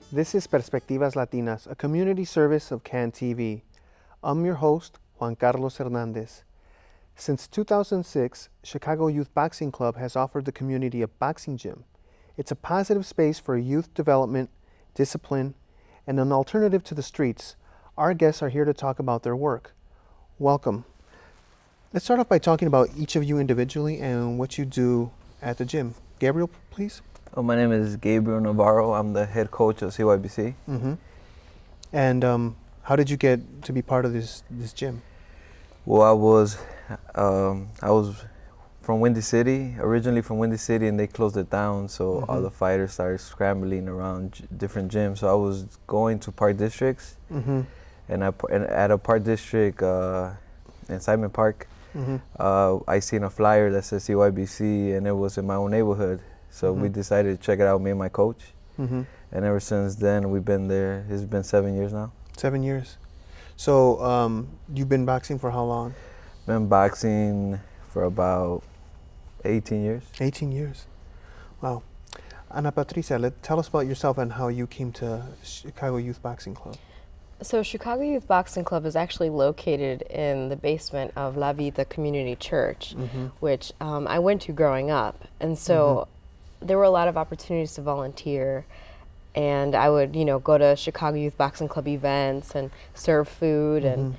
This is Perspectivas Latinas, a community service of CAN TV. I'm your host, Juan Carlos Hernandez. Since 2006, Chicago Youth Boxing Club has offered the community a boxing gym. It's a positive space for youth development, discipline, and an alternative to the streets. Our guests are here to talk about their work. Welcome. Let's start off by talking about each of you individually and what you do at the gym. Gabriel, please. Oh, my name is Gabriel Navarro. I'm the head coach of CYBC. Mm-hmm. And how did you get to be part of this gym? Well, I was from Windy City, originally from Windy City, and they closed it down. So all the fighters started scrambling around different gyms. So I was going to park districts, and at a park district in Simon Park, I seen a flyer that said CYBC, and it was in my own neighborhood. So we decided to check it out, me and my coach. And ever since then, we've been there. It's been 7 years now. 7 years. So you've been boxing for how long? Been boxing for about 18 years. 18 years. Wow. Ana Patricia, tell us about yourself and how you came to Chicago Youth Boxing Club. So Chicago Youth Boxing Club is actually located in the basement of La Vida Community Church, which I went to growing up. And so there were a lot of opportunities to volunteer, and I would, go to Chicago Youth Boxing Club events and serve food. And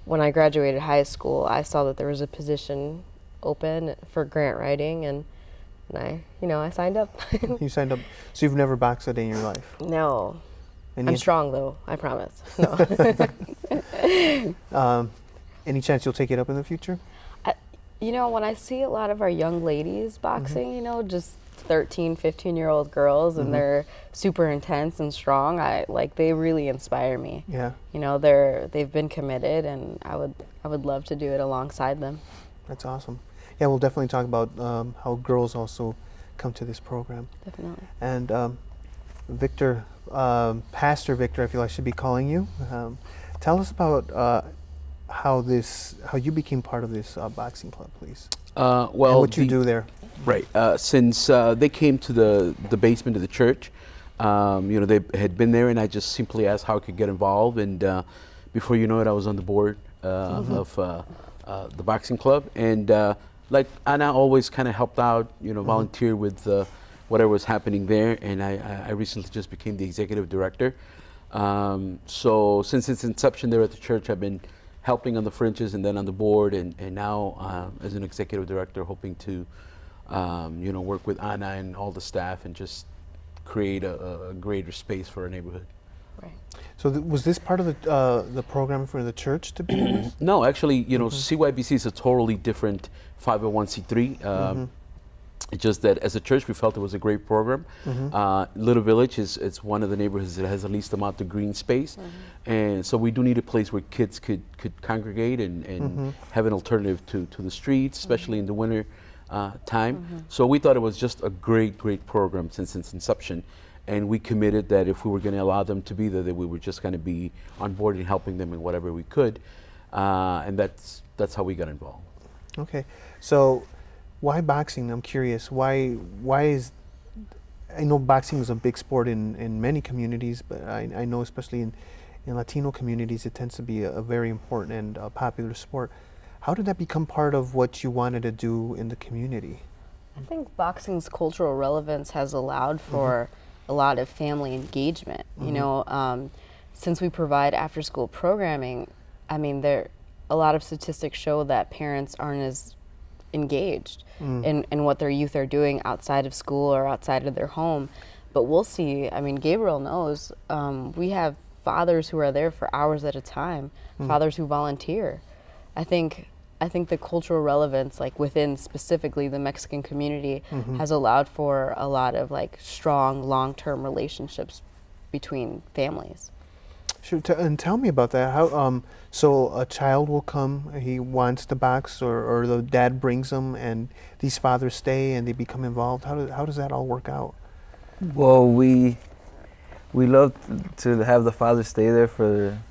when I graduated high school, I saw that there was a position open for grant writing, and I signed up. You signed up. So you've never boxed a day in your life? No. I'm strong, though, I promise. No. Any chance you'll take it up in the future? When I see a lot of our young ladies boxing, just 13, 15-year-old girls, and they're super intense and strong, they really inspire me. Yeah. They've been committed, and I would love to do it alongside them. That's awesome. Yeah, we'll definitely talk about how girls also come to this program. Definitely. And Victor, Pastor Victor, I feel I should be calling you. Tell us about how you became part of this boxing club, please. Well, and what you do there. Right. Since they came to the basement of the church, they had been there, and I just simply asked how I could get involved. And before you know it, I was on the board of the boxing club. And like Anna always kind of helped out, volunteer with whatever was happening there. And I recently just became the executive director. So since its inception there at the church, I've been helping on the fringes and then on the board, and now as an executive director, hoping to work with Anna and all the staff and just create a greater space for our neighborhood. Right. So was this part of the program for the church to be in? No, actually, CYBC is a totally different 501c3. It's just that as a church, we felt it was a great program. Little Village it's one of the neighborhoods that has the least amount of green space. And so we do need a place where kids could congregate and have an alternative to the streets, especially in the winter time. So we thought it was just a great program since its inception. And we committed that if we were going to allow them to be there, that we were just going to be on board and helping them in whatever we could. And that's how we got involved. Okay. So why boxing? I'm curious. Why is, I know boxing is a big sport in many communities, but I know especially in Latino communities, it tends to be a very important and popular sport. How did that become part of what you wanted to do in the community? I think boxing's cultural relevance has allowed for a lot of family engagement. Since we provide after-school programming, a lot of statistics show that parents aren't as engaged in what their youth are doing outside of school or outside of their home. But we'll see, Gabriel knows, we have fathers who are there for hours at a time, fathers who volunteer. I think the cultural relevance, within specifically the Mexican community, has allowed for a lot of strong long-term relationships between families. Sure, and tell me about that. How so a child will come, he wants to box, or the dad brings him, and these fathers stay and they become involved. How does that all work out? Well, we love to have the fathers stay there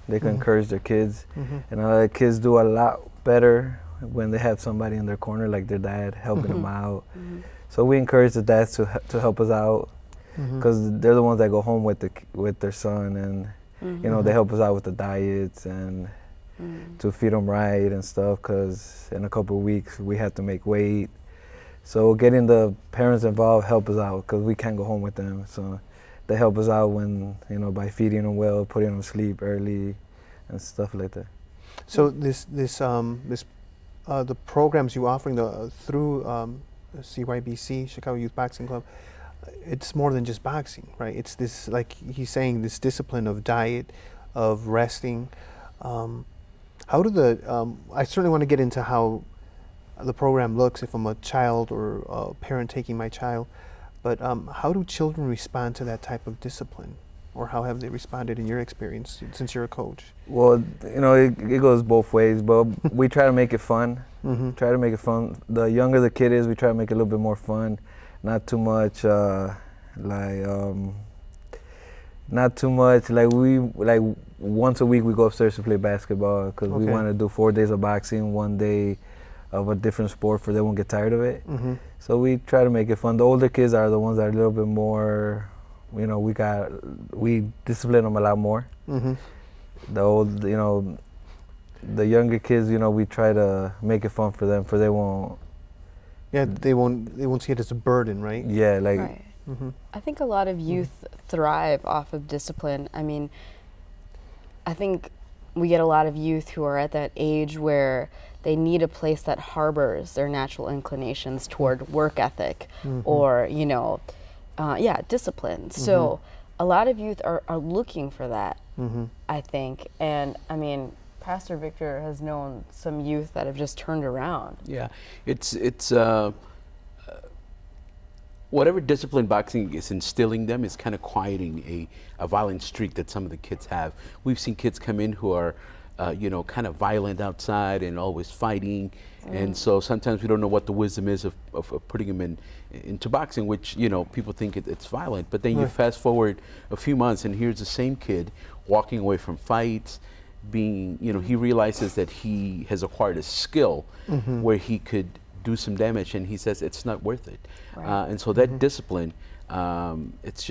they can encourage their kids, and the kids do a lot better when they have somebody in their corner, like their dad, helping them out. So we encourage the dads to help us out. because they're the ones that go home with their son, and you know, they help us out with the diets and to feed them right and stuff, because in a couple of weeks we had to make weight. So getting the parents involved help us out, because we can't go home with them. So they help us out when, you know, by feeding them well, putting them to sleep early and stuff like that. So the programs you offering through CYBC, Chicago Youth Boxing Club, it's more than just boxing, right? It's this, like he's saying, this discipline of diet, of resting. How do I certainly want to get into how the program looks if I'm a child or a parent taking my child, but how do children respond to that type of discipline? Or how have they responded in your experience since you're a coach? Well, you know, it goes both ways, but we try to make it fun. Try to make it fun. The younger the kid is, we try to make it a little bit more fun. Not too much not too much like once a week we go upstairs to play basketball, because we want to do 4 days of boxing, 1 day of a different sport, for they won't get tired of it. So we try to make it fun. The older kids are the ones that are a little bit more, you know, we discipline them a lot more. The younger kids, you know, we try to make it fun for them, for they won't. Yeah, they won't see it as a burden, right? Yeah, like. Right. I think a lot of youth thrive off of discipline. I mean, I think we get a lot of youth who are at that age where they need a place that harbors their natural inclinations toward work ethic or, you know, discipline. So a lot of youth are looking for that, I think. And I mean, Pastor Victor has known some youth that have just turned around. Yeah, it's whatever discipline boxing is instilling them is kind of quieting a violent streak that some of the kids have. We've seen kids come in who are, you know, kind of violent outside and always fighting, and so sometimes we don't know what the wisdom is of putting them into boxing, which, you know, people think it's violent. But then you fast forward a few months, and here's the same kid walking away from fights, being, you know, he realizes that he has acquired a skill where he could do some damage, and he says it's not worth it. And so that discipline, it's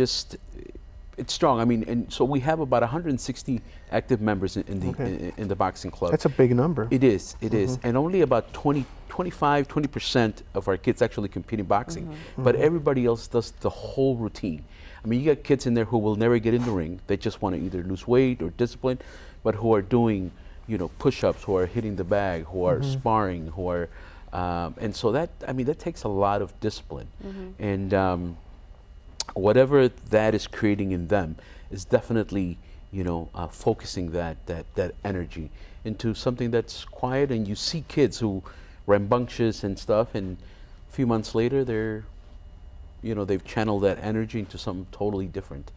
strong. I mean, and so we have about 160 active members in the boxing club. That's a big number. It is, and only about 20% of our kids actually compete in boxing, but everybody else does the whole routine. I mean, you got kids in there who will never get in the ring. They just want to either lose weight or discipline, but who are doing, you know, push-ups, who are hitting the bag, who are sparring, who are, and so that, I mean, that takes a lot of discipline. And whatever that is creating in them is definitely, you know, focusing that energy into something that's quiet. And you see kids who rambunctious and stuff, and a few months later they're, you know, they've channeled that energy into something totally different.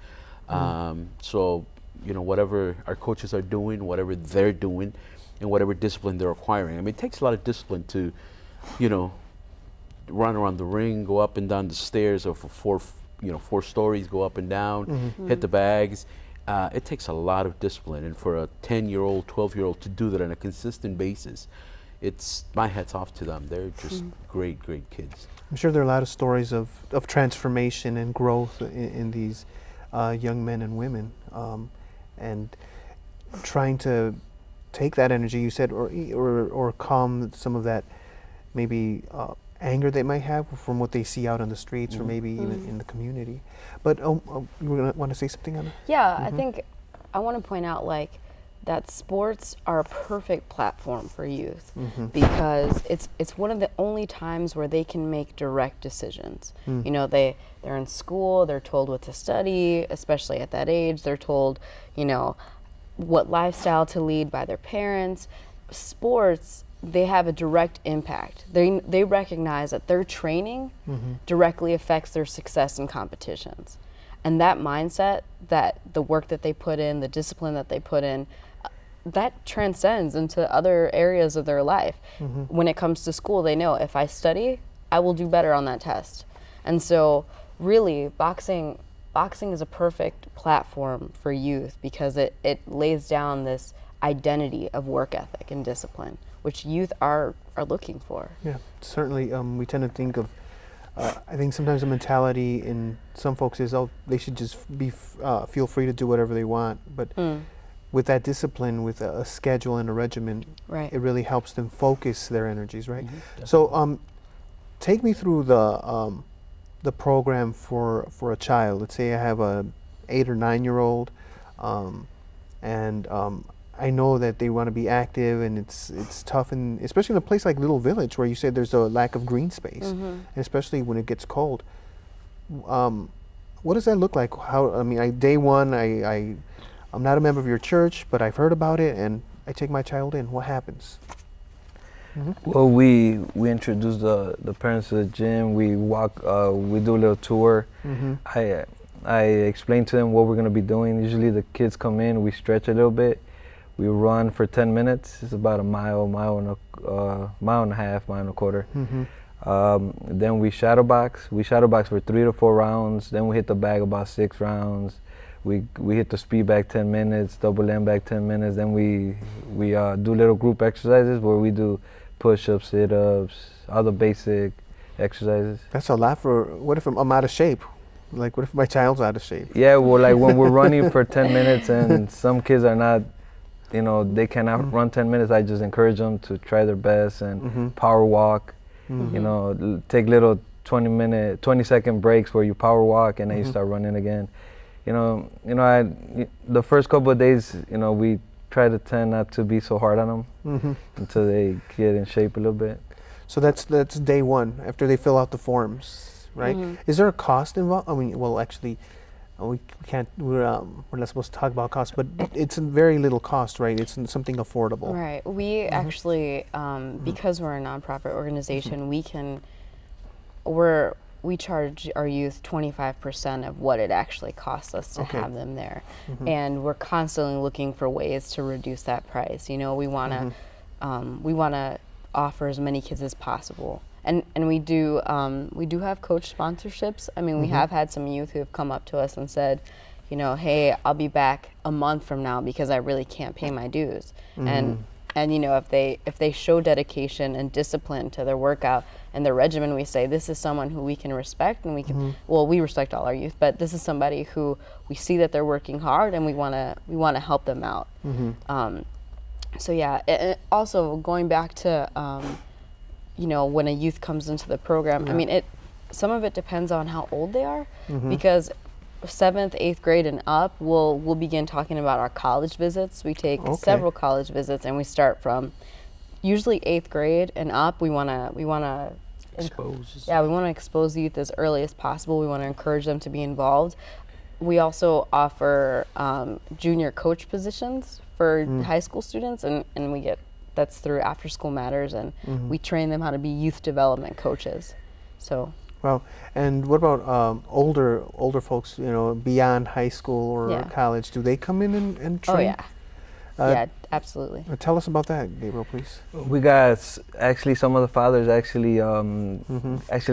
So, you know, whatever our coaches are doing, whatever they're doing, and whatever discipline they're acquiring. I mean, it takes a lot of discipline to, you know, run around the ring, go up and down the stairs of 4 stories, go up and down, hit the bags. It takes a lot of discipline, and for a 10-year-old, 12-year-old to do that on a consistent basis, it's my hat's off to them. They're just great kids. I'm sure there are a lot of stories of transformation and growth in these young men and women, and trying to take that energy you said, or calm some of that maybe anger they might have from what they see out on the streets, or maybe even in the community. But you were gonna want to say something, Anna? Yeah, I think I want to point out that sports are a perfect platform for youth because it's one of the only times where they can make direct decisions. You know, they're in school, they're told what to study, especially at that age. They're told, you know, what lifestyle to lead by their parents. Sports, they have a direct impact. They recognize that their training directly affects their success in competitions. And that mindset, that the work that they put in, the discipline that they put in, that transcends into other areas of their life. When it comes to school, they know if I study, I will do better on that test. And so really, boxing is a perfect platform for youth because it lays down this identity of work ethic and discipline, which youth are looking for. Yeah, certainly. We tend to think of I think sometimes the mentality in some folks is, oh, they should just be feel free to do whatever they want. But with that discipline, with a schedule and a regimen, Right. it really helps them focus their energies, right? So, take me through the program for a child. Let's say I have a 8 or 9 year old, and I know that they want to be active, and it's tough, and especially in a place like Little Village where you said there's a lack of green space, and especially when it gets cold. What does that look like? How, I mean, day one, I'm not a member of your church, but I've heard about it, and I take my child in. What happens? Well, we introduce the parents to the gym. We walk. We do a little tour. I explain to them what we're gonna be doing. Usually the kids come in. We stretch a little bit. We run for 10 minutes. It's about a mile and a half, mile and a quarter. Then we shadow box. We shadow box for 3 to 4 rounds. Then we hit the bag about 6 rounds. We hit the speed bag 10 minutes, double end bag 10 minutes. Then we do little group exercises where we do push-ups, sit-ups, all the basic exercises. That's a lot for. What if I'm out of shape? Like, what if my child's out of shape? Yeah, well, like when we're running for 10 minutes and some kids are not, they cannot run 10 minutes, I just encourage them to try their best and power walk. Take little 20-second breaks where you power walk and then you start running again. The first couple of days, we try to tend not to be so hard on them until they get in shape a little bit. So that's day one after they fill out the forms, right? Is there a cost involved? I mean, well, actually, we can't. We're not supposed to talk about cost, but it's a very little cost, right? It's something affordable. Right. We actually, because we're a nonprofit organization, we charge our youth 25% of what it actually costs us to have them there. And we're constantly looking for ways to reduce that price. We want to offer as many kids as possible. And we do have coach sponsorships. I mean, we have had some youth who have come up to us and said, hey, I'll be back a month from now because I really can't pay my dues. And if they show dedication and discipline to their workout and their regimen, we say this is someone who we can respect, and we can. Well, we respect all our youth, but this is somebody who we see that they're working hard, and we want to help them out. So yeah. Also going back to when a youth comes into the program, I mean, some of it depends on how old they are, because 7th, 8th grade and up, we'll begin talking about our college visits. We take several college visits, and we start from usually 8th grade and up. We want to expose. Yeah, we want to expose the youth as early as possible. We want to encourage them to be involved. We also offer junior coach positions for high school students, and we get that's through After School Matters, and we train them how to be youth development coaches. So. Wow. And what about older folks, beyond high school or college? Do they come in and train? Oh, yeah. Yeah, absolutely. Tell us about that, Gabriel, please. We got actually some of the fathers actually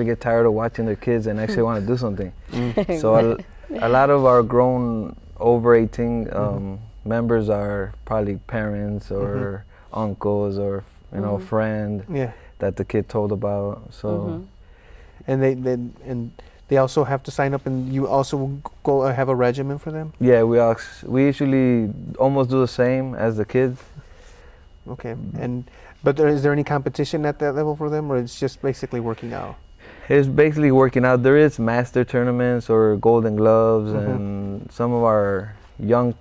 get tired of watching their kids and actually want to do something. So a lot of our grown over 18 members are probably parents or uncles or friend that the kid told about. So. And they also have to sign up, and you also go have a regimen for them? Yeah, we usually almost do the same as the kids. Okay, but is there any competition at that level for them, or it's just basically working out? It's basically working out. There is master tournaments or Golden Gloves, and some of our young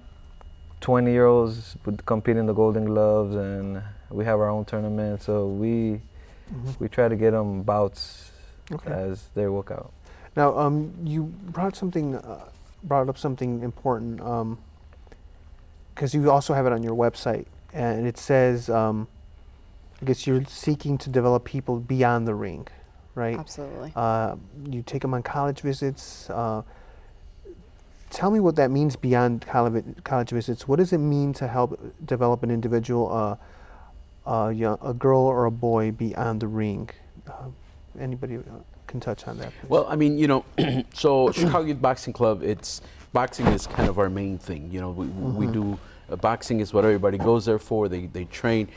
20-year-olds would compete in the Golden Gloves, and we have our own tournament. So we try to get them bouts as they work out. Now, you brought up something important, because you also have it on your website, and it says, I guess you're seeking to develop people beyond the ring, right? Absolutely. You take them on college visits. Tell me what that means beyond college visits. What does it mean to help develop an individual, a girl or a boy beyond the ring? Anybody can touch on that, please? Well, I mean, so Chicago Youth Boxing Club, boxing is kind of our main thing. We do, boxing is what everybody goes there for. They train.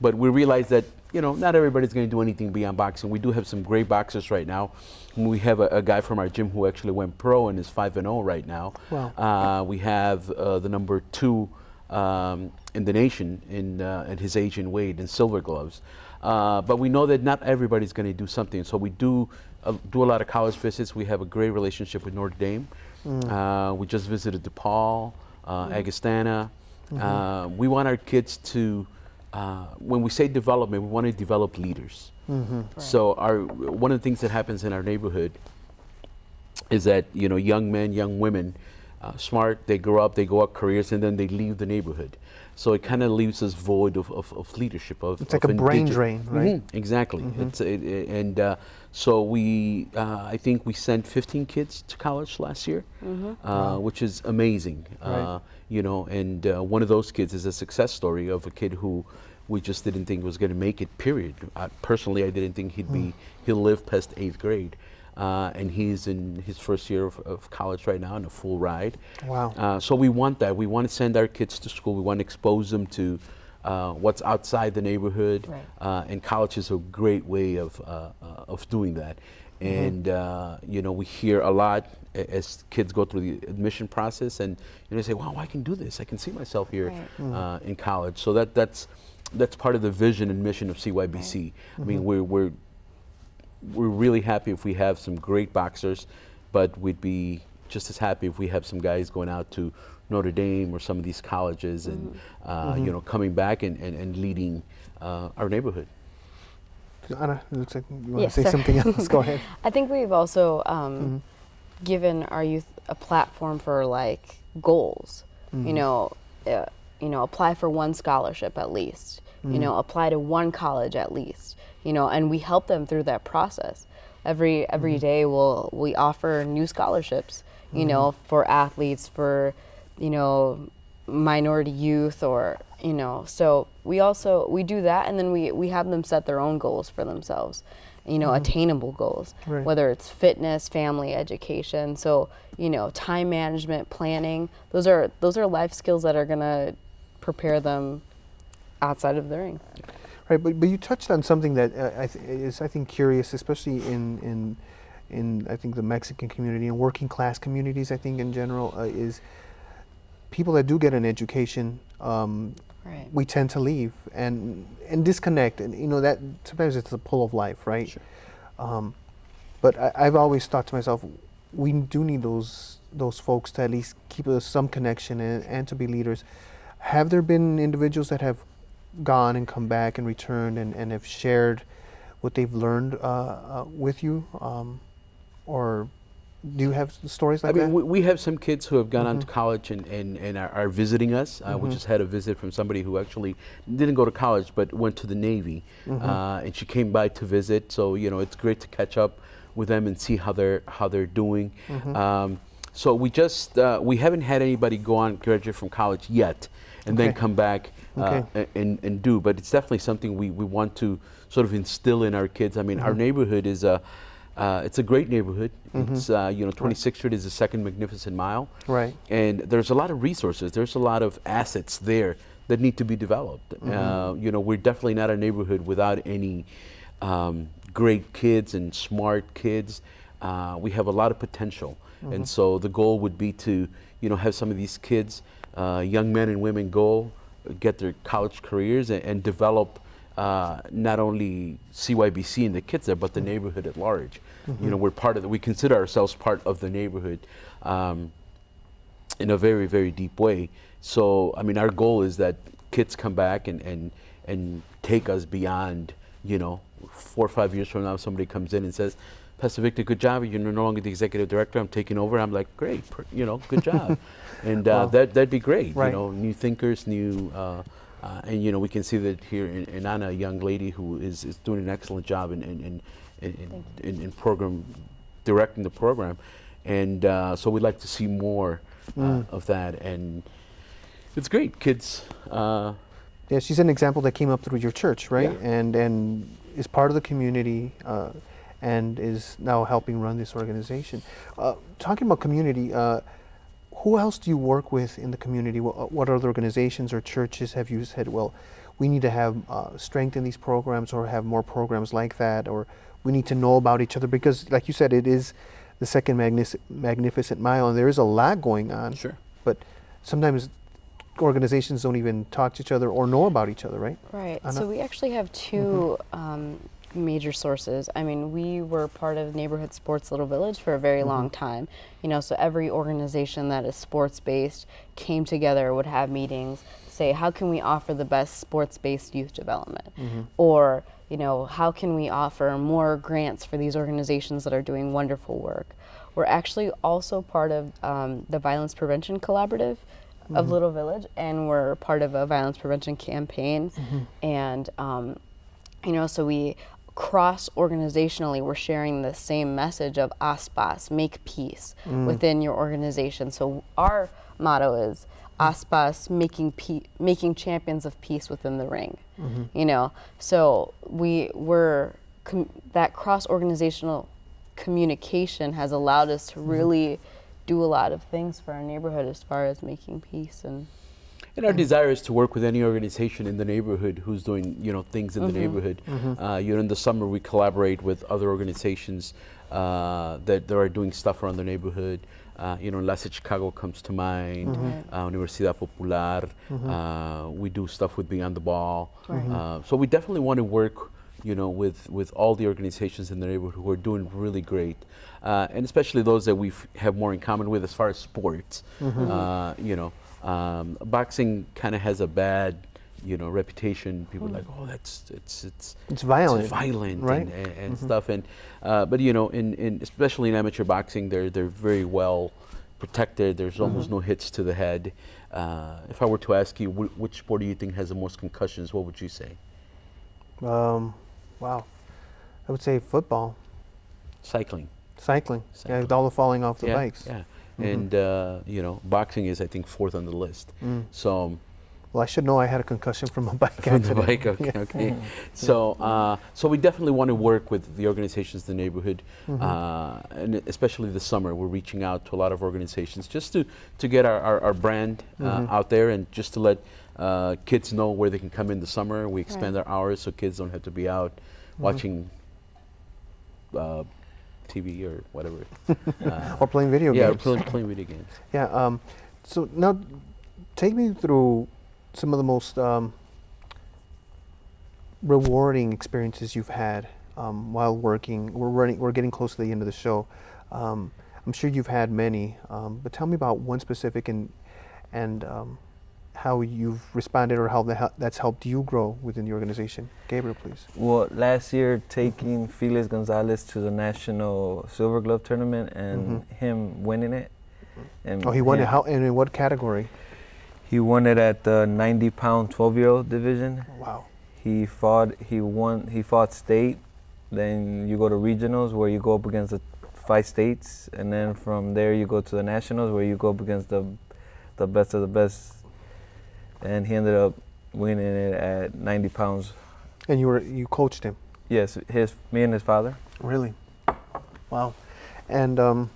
But we realize that, not everybody's going to do anything beyond boxing. We do have some great boxers right now. We have a guy from our gym who actually went pro and is 5-0 right now. Wow. We have the number 2 in the nation at his age and weight in silver gloves. But we know that not everybody's going to do something. So we do a lot of college visits. We have a great relationship with Notre Dame. We just visited DePaul, Agastana. We want our kids to, when we say development, we want to develop leaders. Right. So one of the things that happens in our neighborhood is that young men, young women, smart, they grow up, they go up careers, and then they leave the neighborhood. So it kind of leaves us void of leadership. It's like a brain drain, right? Exactly. So I think we sent 15 kids to college last year, which is amazing. Right. And one of those kids is a success story of a kid who we just didn't think was going to make it, period. Personally, I didn't think he'll live past 8th grade. And he's in his first year of college right now, in a full ride. Wow. So we want that. We want to send our kids to school. We want to expose them to what's outside the neighborhood. Right. And college is a great way of doing that. And we hear a lot as kids go through the admission process, and they say, "Wow, I can do this. I can see myself here in college." So that's part of the vision and mission of CYBC. Right. I mean, we're really happy if we have some great boxers, but we'd be just as happy if we have some guys going out to Notre Dame or some of these colleges and coming back and leading our neighborhood. Anna, it looks like you want Yes, to say sorry. something else. Go ahead. I think we've also given our youth a platform for like goals. Apply for one scholarship at least. Apply to one college at least. And we help them through that process. Every day we offer new scholarships. For athletes, for minority youth, or so we do that, and then we have them set their own goals for themselves, attainable goals, Right. whether it's fitness, family, education. So time management, planning, those are life skills that are gonna prepare them outside of the ring. Right, but you touched on something that is I think curious, especially in I think the Mexican community and working class communities. I think in general is people that do get an education. Right. We tend to leave and disconnect, and that sometimes it's the pull of life, right? Sure. But I've always thought to myself, we do need those folks to at least keep us some connection and to be leaders. Have there been individuals that have gone and come back and returned and have shared what they've learned with you, or do you have stories like that? I mean, we have some kids who have gone on to college and are visiting us. We just had a visit from somebody who actually didn't go to college but went to the Navy, and she came by to visit. So it's great to catch up with them and see how they're doing. So we haven't had anybody go on graduate from college yet and then come back and do. But it's definitely something we want to sort of instill in our kids. I mean, our neighborhood is it's a great neighborhood. It's 26th Street is the second magnificent mile. Right. And there's a lot of resources. There's a lot of assets there that need to be developed. We're definitely not a neighborhood without any great kids and smart kids. We have a lot of potential. And so the goal would be to, have some of these kids, young men and women go, get their college careers and develop not only CYBC and the kids there, but the neighborhood at large. We're part of we consider ourselves part of the neighborhood in a very, very deep way. So, I mean, our goal is that kids come back and take us beyond, 4 or 5 years from now, somebody comes in and says, Pastor Victor, good job. You're no longer the executive director. I'm taking over. I'm like, great, good job. And that'd be great. Right. New thinkers, new, and we can see that here in Anna, a young lady who is doing an excellent job in program, directing the program. And so we'd like to see more of that. And it's great, kids. Yeah, she's an example that came up through your church, right? Yeah. And is part of the community and is now helping run this organization. Talking about community, who else do you work with in the community? What other organizations or churches have you said, well, we need to have strengthen these programs or have more programs like that, or we need to know about each other, because like you said, it is the second magnificent mile and there is a lot going on. Sure. But sometimes organizations don't even talk to each other or know about each other, right? Right. Anna? So we actually have two major sources. I mean, we were part of Neighborhood Sports Little Village for a very long time. You know, so every organization that is sports-based came together, would have meetings, say, how can we offer the best sports-based youth development? Or, you know, how can we offer more grants for these organizations that are doing wonderful work? We're actually also part of the Violence Prevention Collaborative of Little Village, and we're part of a violence prevention campaign. And, you know, so we cross-organizationally, we're sharing the same message of ASPAS, make peace within your organization. So our motto is ASPAS, making champions of peace within the ring. You know, so that cross-organizational communication has allowed us to really do a lot of things for our neighborhood as far as making peace. And our desire is to work with any organization in the neighborhood who's doing, you know, things in the neighborhood. You know, in the summer we collaborate with other organizations that are doing stuff around the neighborhood. You know, Enlace Chicago comes to mind, Universidad Popular. We do stuff with Beyond the Ball. So we definitely want to work, you know, with all the organizations in the neighborhood who are doing really great. And especially those that we have more in common with as far as sports. You know, boxing kind of has a bad, you know, reputation. People are like, oh, it's violent, right? and stuff. And but you know, especially in amateur boxing, they're very well protected. There's almost no hits to the head. If I were to ask you, which sport do you think has the most concussions? What would you say? Wow, I would say football. Cycling. Yeah, all the falling off the bikes. Yeah. And you know, boxing is, I think, fourth on the list. So, well, I should know I had a concussion from a bike from the accident. bike, okay. So, so we definitely want to work with the organizations in the neighborhood, and especially this summer, we're reaching out to a lot of organizations just to get our brand out there, and just to let kids know where they can come in the summer. We expand our hours so kids don't have to be out watching TV or whatever. Or playing video games. Yeah, playing video games. Yeah. So now, take me through some of the most rewarding experiences you've had while working. We're getting close to the end of the show. I'm sure you've had many, but tell me about one specific and how you've responded, or how that's helped you grow within the organization. Gabriel, please. Well, last year, taking Felix Gonzalez to the national Silver Glove tournament and him winning it. And he won it. How, and in what category? He won it at the 90-pound 12-year-old division. Wow. He fought state. Then you go to regionals, where you go up against the 5 states, and then from there you go to the nationals, where you go up against the best of the best. And he ended up winning it at 90 pounds. And you coached him? Yes, me and his father. Really? Wow. And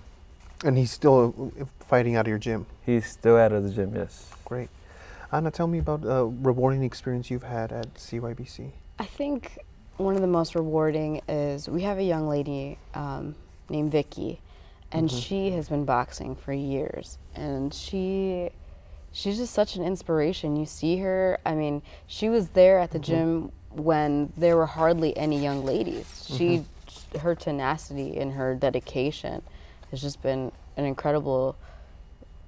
he's still fighting out of your gym? He's still out of the gym, yes. Great. Anna, tell me about a rewarding experience you've had at CYBC. I think one of the most rewarding is we have a young lady named Vicky, and she has been boxing for years, and she's just such an inspiration. You see her, I mean, she was there at the gym when there were hardly any young ladies. Her tenacity and her dedication has just been an incredible,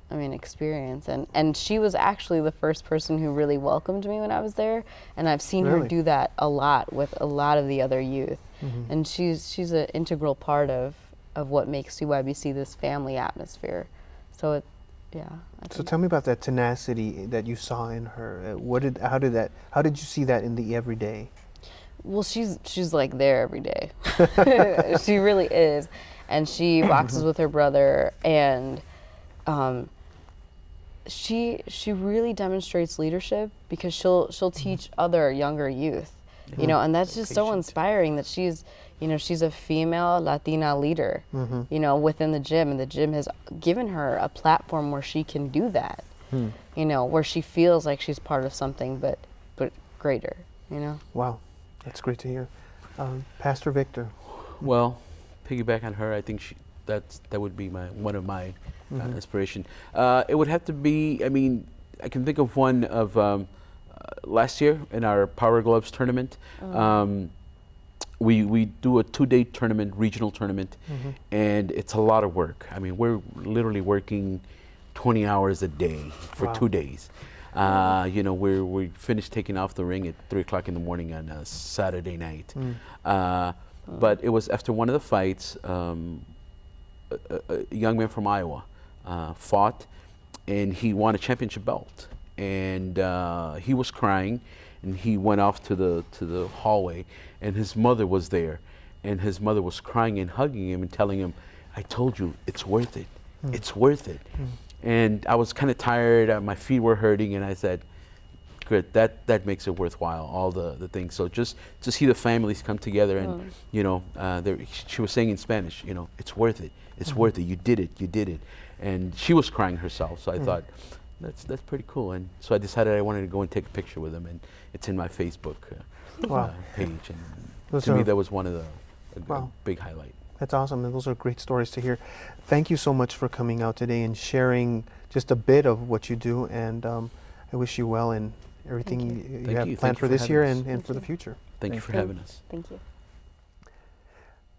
experience. And she was actually the first person who really welcomed me when I was there. And I've seen her do that a lot with a lot of the other youth. And she's an integral part of what makes CYBC this family atmosphere. So So tell me about that tenacity that you saw in her. How did you see that in the everyday? Well, she's like there every day. She really is, and she boxes with her brother, and she really demonstrates leadership, because she'll teach other younger youth, you know, and that's just so inspiring that she's a female Latina leader, you know, within the gym, and the gym has given her a platform where she can do that, you know, where she feels like she's part of something, but greater, you know? Wow, that's great to hear. Pastor Victor. Well, piggyback on her, I think that would be one of my inspiration. It would have to be. I mean, I can think of one of last year in our Power Gloves tournament. We do a 2-day tournament, regional tournament, and it's a lot of work. I mean, we're literally working 20 hours a day for 2 days. You know, we finished taking off the ring at 3 o'clock in the morning on a Saturday night. But it was after one of the fights, a young man from Iowa fought, and he won a championship belt. And he was crying, and he went off to the hallway, and his mother was there, and his mother was crying and hugging him and telling him, "I told you, it's worth it. It's worth it." And I was kind of tired, my feet were hurting, and I said, good, that makes it worthwhile, all the things. So just to see the families come together and, you know, she was saying in Spanish, you know, it's worth it, it's worth it, you did it. And she was crying herself, so I thought, that's pretty cool. And so I decided I wanted to go and take a picture with him, and it's in my Facebook page. And to me, that was one of the big highlight. That's awesome, and those are great stories to hear. Thank you so much for coming out today and sharing just a bit of what you do, and I wish you well in everything you have planned for this year and for the future. Thank you for having us. Thank you.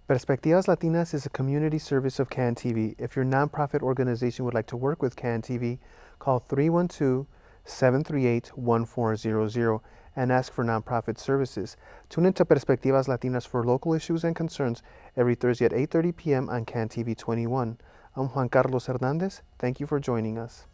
Perspectivas Latinas is a community service of CAN TV. If your nonprofit organization would like to work with CAN TV, call 312-738-1400 and ask for nonprofit services. Tune into Perspectivas Latinas for local issues and concerns every Thursday at 8:30 p.m. on CAN TV 21. I'm Juan Carlos Hernandez. Thank you for joining us.